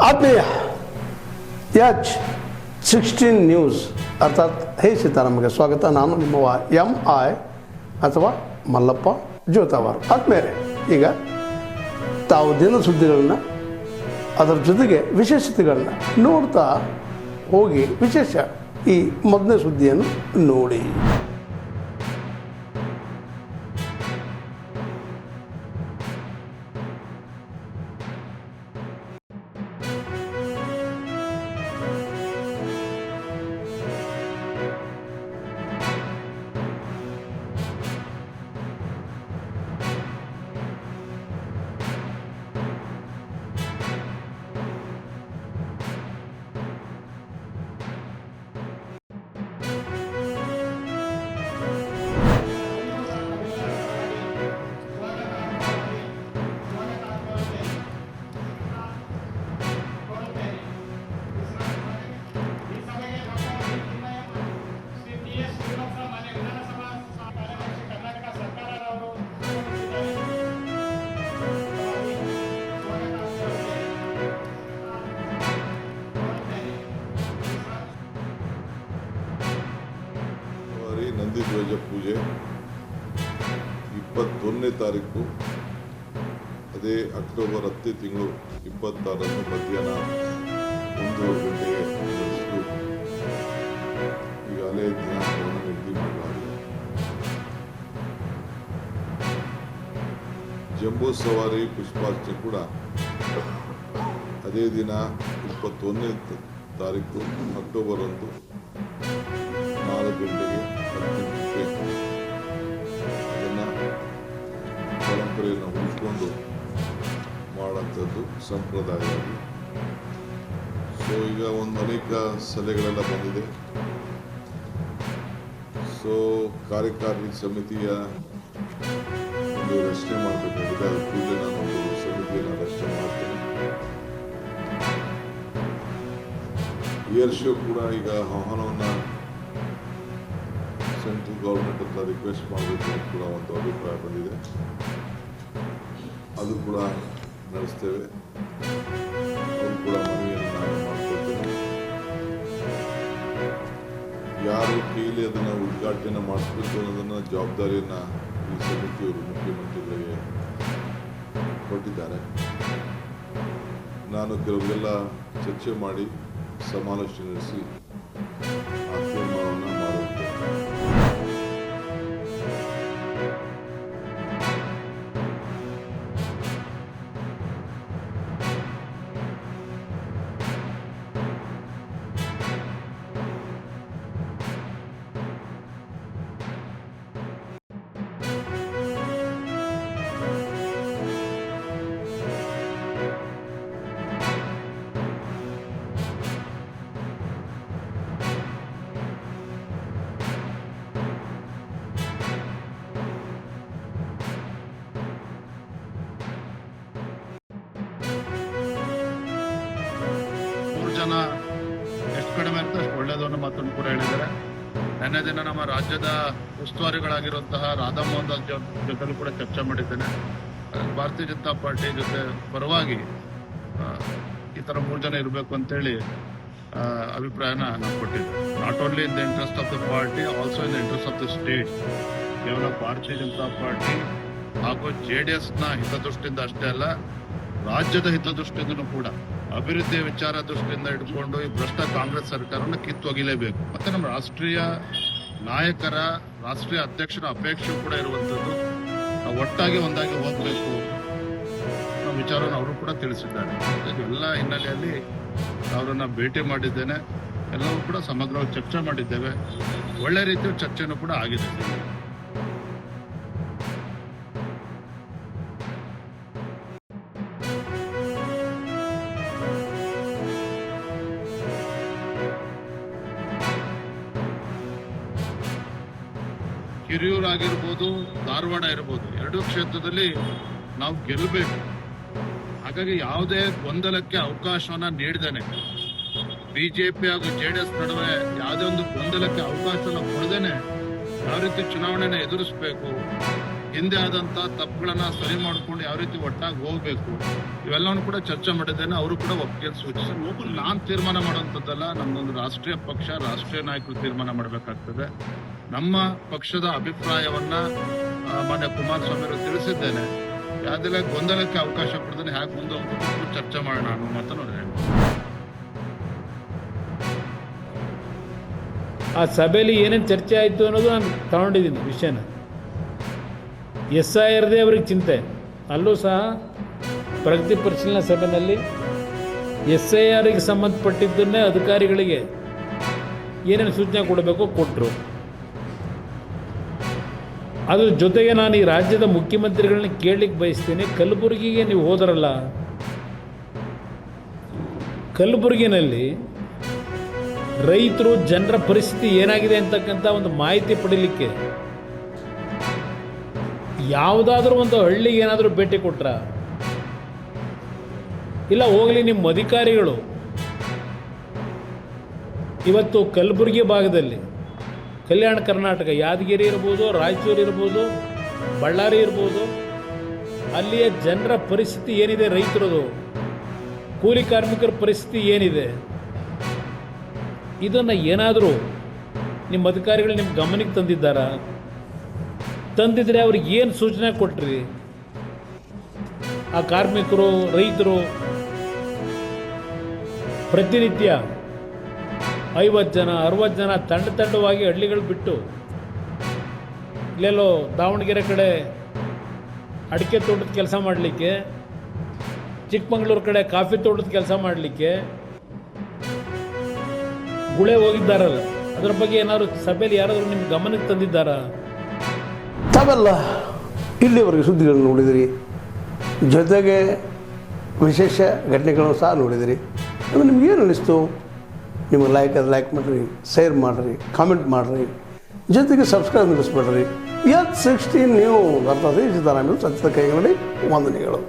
ಆತ್ಮೀಯ H16 news ಅರ್ಥಾತ್ ಹೇ ಸೀತಾರಾಮಗೆ ಸ್ವಾಗತ. ನಾನು ನಿಮ್ಮವ MI ಅಥವಾ ಮಲ್ಲಪ್ಪ ಜೋತಾವಾರ್. ಆದ್ಮೇಲೆ ಈಗ ತಾವು ದಿನ ಸುದ್ದಿಗಳನ್ನ ಅದರ ಜೊತೆಗೆ ವಿಶೇಷತೆಗಳನ್ನ ನೋಡ್ತಾ ಹೋಗಿ ವಿಶೇಷ ಈ ಮೊದಲನೇ ಸುದ್ದಿಯನ್ನು ನೋಡಿ. ನಂದಿಧ್ವಜ ಪೂಜೆ 21ನೇ ತಾರೀಕು, ಅದೇ ಅಕ್ಟೋಬರ್ 10 ತಿಂಗಳು 26ರಂದು ಮಧ್ಯಾಹ್ನ 1 ಗಂಟೆಗೆ ನಡೆಸಿದ್ದು ಈಗಾಗಲೇ ದಿನಾಂಕವನ್ನು ನಿಗದಿ ಮಾಡಲಾಗಿದೆ. ಜಂಬೂ ಸವಾರಿ ಪುಷ್ಪಾರ್ಚನೆ ಕೂಡ ಅದೇ ದಿನ 21ನೇ ತಾರೀಕು ಅಕ್ಟೋಬರ್ 4 ಗಂಟೆಗೆ ಅದನ್ನು ಪರಂಪರೆಯನ್ನು ಉಳಿಸ್ಕೊಂಡು ಮಾಡೋಂಥದ್ದು ಸಂಪ್ರದಾಯವಾಗಿ. ಸೊ ಈಗ ಅನೇಕ ಸಲಹೆಗಳೆಲ್ಲ ಬಂದಿದೆ. ಸೊ ಕಾರ್ಯಕಾರಿ ಸಮಿತಿಯ ಒಂದು ರಚನೆ ಮಾಡಬೇಕಾಗಿದೆ. ಅದು ಕೂಡಲೇ ನಾನು ಒಂದು ಸಮಿತಿಯನ್ನು ರಚನೆ ಮಾಡ್ತೇನೆ. ಏರ್ ಶೋ ಕೂಡ ಈಗ ಆಹ್ವಾನವನ್ನು ಸೆಂಟ್ರಲ್ ಗೌರ್ಮೆಂಟ್ ಅಂತ ರಿಕ್ವೆಸ್ಟ್ ಮಾಡಬೇಕು ಅಂತ ಕೂಡ ಒಂದು ಅಭಿಪ್ರಾಯ ಬಂದಿದೆ. ಅದು ಕೂಡ ನಡೆಸ್ತೇವೆ. ಅದು ಕೂಡ ಮನವಿಯನ್ನು ನಾನು ಮಾಡ್ಕೊಳ್ತೇನೆ. ಯಾರು ಕೈಲಿ ಅದನ್ನು ಉದ್ಘಾಟನೆ ಮಾಡಿಸ್ಬೇಕು ಅನ್ನೋದನ್ನು ಜವಾಬ್ದಾರಿಯನ್ನು ಈ ಸಮಿತಿಯವರು ಮುಖ್ಯಮಂತ್ರಿಗಳಿಗೆ ಕೊಟ್ಟಿದ್ದಾರೆ. ನಾನು ಕೆಲವೆಲ್ಲ ಚರ್ಚೆ ಮಾಡಿ ಸಮಾಲೋಚನೆ ನಡೆಸಿ ಆ ತೀರ್ಮಾನವನ್ನು ಮಾಡುತ್ತೇನೆ. ಜನ ಎಷ್ಟು ಕಡಿಮೆ ಅಂತ ಅಷ್ಟು ಒಳ್ಳೆಯದು ಅನ್ನೋ ಮಾತನ್ನು ಕೂಡ ಹೇಳಿದ್ದಾರೆ. ನೆನ್ನೆ ದಿನ ನಮ್ಮ ರಾಜ್ಯದ ಉಸ್ತುವಾರಿಗಳಾಗಿರುವಂತಹ ರಾಧಾ ಮೋಹನ್ ದಾಸ್ ಜೊತೆಲೂ ಕೂಡ ಚರ್ಚೆ ಮಾಡಿದ್ದೇನೆ. ಭಾರತೀಯ ಜನತಾ ಪಾರ್ಟಿ ಜೊತೆ ಪರವಾಗಿ ಈ ಥರ 3 ಜನ ಇರಬೇಕು ಅಂತೇಳಿ ಅಭಿಪ್ರಾಯನ ನಾನು ಕೊಟ್ಟಿದ್ದೆ. Not only in the interest of the party, also in the interest of the state. ಕೇವಲ ಭಾರತೀಯ ಜನತಾ ಪಾರ್ಟಿ ಹಾಗೂ JDSನ ಹಿತದೃಷ್ಟಿಯಿಂದ ಅಷ್ಟೇ ಅಲ್ಲ, ರಾಜ್ಯದ ಹಿತದೃಷ್ಟಿಯಿಂದನೂ ಕೂಡ ಅಭಿವೃದ್ಧಿಯ ವಿಚಾರ ದೃಷ್ಟಿಯಿಂದ ಇಟ್ಕೊಂಡು ಈ ಭ್ರಷ್ಟ ಕಾಂಗ್ರೆಸ್ ಸರ್ಕಾರವನ್ನು ಕಿತ್ತೊಗಿಲೇಬೇಕು. ಮತ್ತೆ ನಮ್ಮ ರಾಷ್ಟ್ರೀಯ ನಾಯಕರ, ರಾಷ್ಟ್ರೀಯ ಅಧ್ಯಕ್ಷರ ಅಪೇಕ್ಷೆ ಕೂಡ ಇರುವಂಥದ್ದು ನಾವು ಒಟ್ಟಾಗಿ ಒಂದಾಗಿ ಹೋಗಬೇಕು ಅನ್ನೋ ವಿಚಾರವನ್ನು ಅವರು ಕೂಡ ತಿಳಿಸಿದ್ದಾರೆ. ಎಲ್ಲ ಹಿನ್ನೆಲೆಯಲ್ಲಿ ಅವರನ್ನು ಭೇಟಿ ಮಾಡಿದ್ದೇನೆ. ಎಲ್ಲವೂ ಕೂಡ ಸಮಗ್ರವಾಗಿ ಚರ್ಚೆ ಮಾಡಿದ್ದೇವೆ. ಒಳ್ಳೆ ರೀತಿಯ ಚರ್ಚೆನೂ ಕೂಡ ಆಗಿದೆ. ಹಿರಿಯೂರು ಆಗಿರ್ಬೋದು, ಧಾರವಾಡ ಇರ್ಬೋದು, 2 ಕ್ಷೇತ್ರದಲ್ಲಿ ನಾವು ಗೆಲ್ಲಬೇಕು. ಹಾಗಾಗಿ ಯಾವುದೇ ಗೊಂದಲಕ್ಕೆ ಅವಕಾಶವನ್ನ ನೀಡದೇನೆ, ಬಿಜೆಪಿ ಹಾಗೂ JDS ನಡುವೆ ಯಾವುದೇ ಒಂದು ಗೊಂದಲಕ್ಕೆ ಅವಕಾಶವನ್ನು ಕೊಡದೇನೆ ಯಾವ ರೀತಿ ಚುನಾವಣೆಯನ್ನು ಎದುರಿಸಬೇಕು, ಹಿಂದೆ ಆದಂಥ ತಪ್ಪುಗಳನ್ನ ಸರಿ ಮಾಡ್ಕೊಂಡು ಯಾವ ರೀತಿ ಒಟ್ಟಾಗಿ ಹೋಗ್ಬೇಕು ಇವೆಲ್ಲವನ್ನು ಕೂಡ ಚರ್ಚೆ ಮಾಡಿದ್ದೇನೆ. ಅವರು ಕೂಡ ಒಪ್ಪಿಗೆ ಸೂಚಿಸಿ ನಾನು ತೀರ್ಮಾನ ಮಾಡುವಂಥದ್ದಲ್ಲ, ನಮ್ಮದೊಂದು ರಾಷ್ಟ್ರೀಯ ಪಕ್ಷ, ರಾಷ್ಟ್ರೀಯ ನಾಯಕರು ತೀರ್ಮಾನ ಮಾಡಬೇಕಾಗ್ತದೆ. ನಮ್ಮ ಪಕ್ಷದ ಅಭಿಪ್ರಾಯವನ್ನ ಮಾನ್ಯ ಕುಮಾರಸ್ವಾಮಿ ಅವರು ತಿಳಿಸಿದ್ದೇನೆ. ಯಾವುದೆಲ್ಲ ಗೊಂದಲಕ್ಕೆ ಅವಕಾಶ ಕೊಡ್ದೇನೆ ಹೇಗೆ ಮುಂದೆ ಹೋಗ್ಬೇಕು ಚರ್ಚೆ ಮಾಡೋಣ ಅನ್ನೋ ಮಾತನ್ನು ಅವ್ರು ಹೇಳಿದ್ರು. ಆ ಸಭೆಯಲ್ಲಿ ಏನೇನು ಚರ್ಚೆ ಆಯಿತು ಅನ್ನೋದು ನಾನು ತಗೊಂಡಿದ್ದೀನಿ ವಿಷಯನ. SIRದೇ ಅವ್ರಿಗೆ ಚಿಂತೆ. ಅಲ್ಲೂ ಸಹ ಪ್ರಗತಿ ಪರಿಶೀಲನಾ ಸಭೆಯಲ್ಲಿ SIRಗೆ ಸಂಬಂಧಪಟ್ಟಿದ್ದನ್ನೇ ಅಧಿಕಾರಿಗಳಿಗೆ ಏನೇನು ಸೂಚನೆ ಕೊಡಬೇಕು ಕೊಟ್ಟರು. ಅದ್ರ ಜೊತೆಗೆ ನಾನು ಈ ರಾಜ್ಯದ ಮುಖ್ಯಮಂತ್ರಿಗಳನ್ನ ಕೇಳಲಿಕ್ಕೆ ಬಯಸ್ತೀನಿ. ಕಲಬುರಗಿಗೆ ನೀವು ಹೋದರಲ್ಲ, ಕಲಬುರಗಿನಲ್ಲಿ ರೈತರು ಜನರ ಪರಿಸ್ಥಿತಿ ಏನಾಗಿದೆ ಅಂತಕ್ಕಂಥ ಒಂದು ಮಾಹಿತಿ ಪಡೀಲಿಕ್ಕೆ ಯಾವುದಾದ್ರೂ ಒಂದು ಹಳ್ಳಿಗೆ ಏನಾದರೂ ಭೇಟಿ ಕೊಟ್ರ? ಇಲ್ಲ ಹೋಗಲಿ ನಿಮ್ಮ ಅಧಿಕಾರಿಗಳು ಇವತ್ತು ಕಲಬುರಗಿ ಭಾಗದಲ್ಲಿ, ಕಲ್ಯಾಣ ಕರ್ನಾಟಕ, ಯಾದಗಿರಿ ಇರ್ಬೋದು, ರಾಯಚೂರು ಇರ್ಬೋದು, ಬಳ್ಳಾರಿ ಇರ್ಬೋದು, ಅಲ್ಲಿಯ ಜನರ ಪರಿಸ್ಥಿತಿ ಏನಿದೆ, ರೈತರದು, ಕೂಲಿ ಕಾರ್ಮಿಕರ ಪರಿಸ್ಥಿತಿ ಏನಿದೆ, ಇದನ್ನು ಏನಾದರೂ ನಿಮ್ಮ ಅಧಿಕಾರಿಗಳು ನಿಮ್ಮ ಗಮನಕ್ಕೆ ತಂದಿದ್ದಾರಾ? ತಂದಿದ್ರೆ ಅವ್ರಿಗೆ ಏನು ಸೂಚನೆ ಕೊಟ್ರಿ? ಆ ಕಾರ್ಮಿಕರು, ರೈತರು ಪ್ರತಿನಿತ್ಯ 50 ಜನ 60 ಜನ ತಂಡವಾಗಿ ಹಳ್ಳಿಗಳು ಬಿಟ್ಟು ಇಲ್ಲೆಲ್ಲೋ ದಾವಣಗೆರೆ ಕಡೆ ಅಡಿಕೆ ತೋಟದ ಕೆಲಸ ಮಾಡಲಿಕ್ಕೆ, ಚಿಕ್ಕಮಗಳೂರು ಕಡೆ ಕಾಫಿ ತೋಟದ ಕೆಲಸ ಮಾಡಲಿಕ್ಕೆ ಗುಳೆ ಹೋಗಿದ್ದಾರಲ್ಲ, ಅದರ ಬಗ್ಗೆ ಏನಾದ್ರು ಸಭೆಯಲ್ಲಿ ಯಾರಾದರೂ ನಿಮ್ಮ ಗಮನಕ್ಕೆ ತಂದಿದ್ದಾರಾ? ತಾವೆಲ್ಲ ಇಲ್ಲಿವರೆಗೆ ಸುದ್ದಿಗಳನ್ನು ನೋಡಿದಿರಿ, ಜೊತೆಗೆ ವಿಶೇಷ ಘಟನೆಗಳನ್ನು ಸಹ ನೋಡಿದಿರಿ. ಅದು ನಿಮ್ಗೇನು ಅನ್ನಿಸ್ತು? ನಿಮಗೆ ಲೈಕ್ ಮಾಡಿರಿ, ಶೇರ್ ಮಾಡಿರಿ, ಕಾಮೆಂಟ್ ಮಾಡಿರಿ, ಜೊತೆಗೆ ಸಬ್ಸ್ಕ್ರೈಬ್ ನಿಲ್ಲಿಸ್ಬೇಡ್ರಿ. H16 ನ್ಯೂಸ್ ಅರ್ಥಾತ್ ಸಿದ್ದರಾಮಯ್ಯ ಸತ್ಯದ ಕೈಗನ್ನಡಿ ವಂದನೆಗಳು.